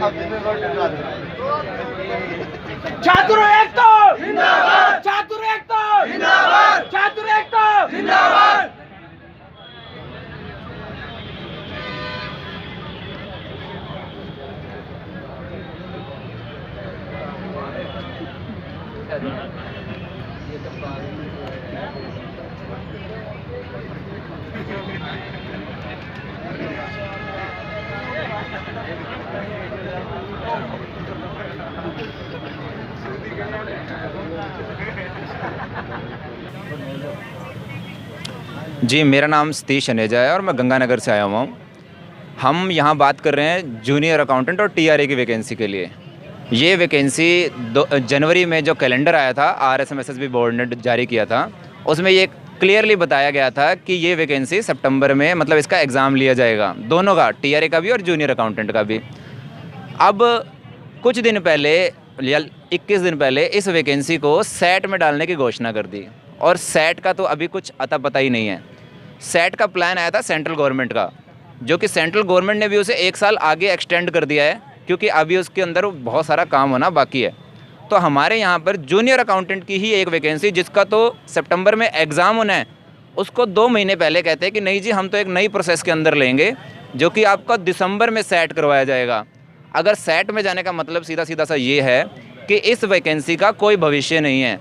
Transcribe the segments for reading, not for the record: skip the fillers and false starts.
छात्र एकता जिंदाबाद, छात्र एकता जिंदाबाद, छात्र एकता जिंदाबाद। जी, मेरा नाम सतीश अनेजा है और मैं गंगानगर से आया हुआ हूँ। हम यहाँ बात कर रहे हैं जूनियर अकाउंटेंट और टीआरए की वैकेंसी के लिए। ये वैकेंसी जनवरी में जो कैलेंडर आया था आरएसएमएसएसबी बोर्ड ने जारी किया था, उसमें ये क्लियरली बताया गया था कि ये वैकेंसी सितंबर में मतलब इसका एग्ज़ाम लिया जाएगा, दोनों का, टीआरए का भी और जूनियर अकाउंटेंट का भी। अब कुछ दिन पहले या 21 दिन पहले इस वैकेंसी को सेट में डालने की घोषणा कर दी और सेट का तो अभी कुछ अता पता ही नहीं है। सेट का प्लान आया था सेंट्रल गवर्नमेंट का, जो कि सेंट्रल गवर्नमेंट ने भी उसे 1 साल आगे एक्सटेंड कर दिया है क्योंकि अभी उसके अंदर बहुत सारा काम होना बाकी है। तो हमारे यहाँ पर जूनियर अकाउंटेंट की ही एक वैकेंसी जिसका तो सितंबर में एग्ज़ाम होना है, उसको 2 महीने पहले कहते हैं कि नहीं जी हम तो एक नई प्रोसेस के अंदर लेंगे जो कि आपका दिसंबर में सेट करवाया जाएगा। अगर सेट में जाने का मतलब सीधा सीधा सा ये है कि इस वैकेंसी का कोई भविष्य नहीं है,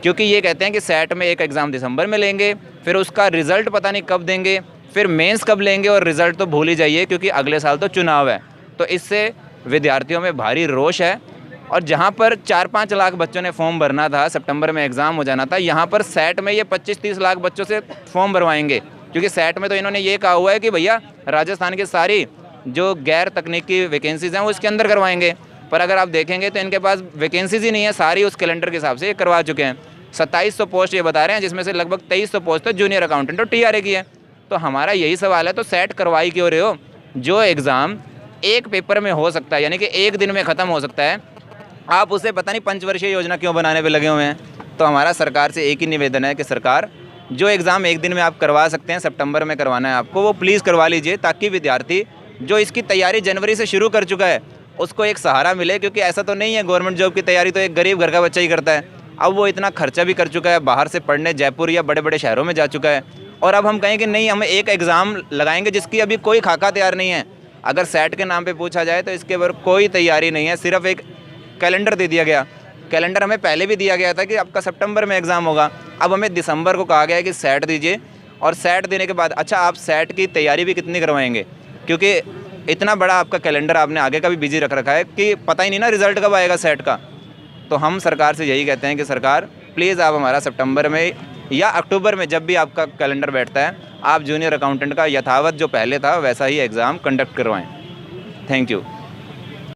क्योंकि ये कहते हैं कि सेट में एक एग्ज़ाम दिसंबर में लेंगे, फिर उसका रिज़ल्ट पता नहीं कब देंगे, फिर मेंस कब लेंगे और रिज़ल्ट तो भूल ही जाइए क्योंकि अगले साल तो चुनाव है। तो इससे विद्यार्थियों में भारी रोष है और जहाँ पर 4-5 लाख बच्चों ने फॉर्म भरना था, सितंबर में एग्ज़ाम हो जाना था, यहाँ पर सेट में ये 25-30 लाख बच्चों से फॉर्म भरवाएंगे, क्योंकि सेट में तो इन्होंने ये कहा हुआ है कि भैया राजस्थान की सारी जो गैर तकनीकी वैकेंसीज़ हैं वो इसके अंदर करवाएंगे। पर अगर आप देखेंगे तो इनके पास वैकेंसीज़ ही नहीं है, सारी उस कैलेंडर के हिसाब से ये करवा चुके हैं। 2700 पोस्ट ये बता रहे हैं, जिसमें से लगभग 2300 पोस्ट तो जूनियर अकाउंटेंट और टीआरए की है। तो हमारा यही सवाल है, तो सेट करवाई क्यों रहे हो? जो एग्ज़ाम एक पेपर में हो सकता है, यानी कि एक दिन में ख़त्म हो सकता है, आप उसे पता नहीं पंचवर्षीय योजना क्यों बनाने पे लगे हुए हैं। तो हमारा सरकार से एक ही निवेदन है कि सरकार जो एग्ज़ाम एक दिन में आप करवा सकते हैं, सितंबर में करवाना है आपको, वो प्लीज़ करवा लीजिए, ताकि विद्यार्थी जो इसकी तैयारी जनवरी से शुरू कर चुका है उसको एक सहारा मिले। क्योंकि ऐसा तो नहीं है गवर्नमेंट जॉब की तैयारी तो एक गरीब घर का बच्चा ही करता है। अब वो इतना खर्चा भी कर चुका है, बाहर से पढ़ने जयपुर या बड़े बड़े शहरों में जा चुका है, और अब हम कहें कि नहीं हम एक एग्ज़ाम लगाएंगे जिसकी अभी कोई खाका तैयार नहीं है। अगर सेट के नाम पे पूछा जाए तो इसके ऊपर कोई तैयारी नहीं है, सिर्फ एक कैलेंडर दे दिया गया। कैलेंडर हमें पहले भी दिया गया था कि आपका सितंबर में एग्ज़ाम होगा, अब हमें दिसंबर को कहा गया है कि सेट दीजिए, और सेट देने के बाद अच्छा आप सेट की तैयारी भी कितनी करवाएंगे, क्योंकि इतना बड़ा आपका कैलेंडर आपने आगे का भी बिजी रख रखा है कि पता ही नहीं ना रिज़ल्ट कब आएगा सेट का। तो हम सरकार से यही कहते हैं कि सरकार प्लीज़ आप हमारा सितंबर में या अक्टूबर में जब भी आपका कैलेंडर बैठता है, आप जूनियर अकाउंटेंट का यथावत जो पहले था वैसा ही एग्ज़ाम कंडक्ट करवाएं। Thank you.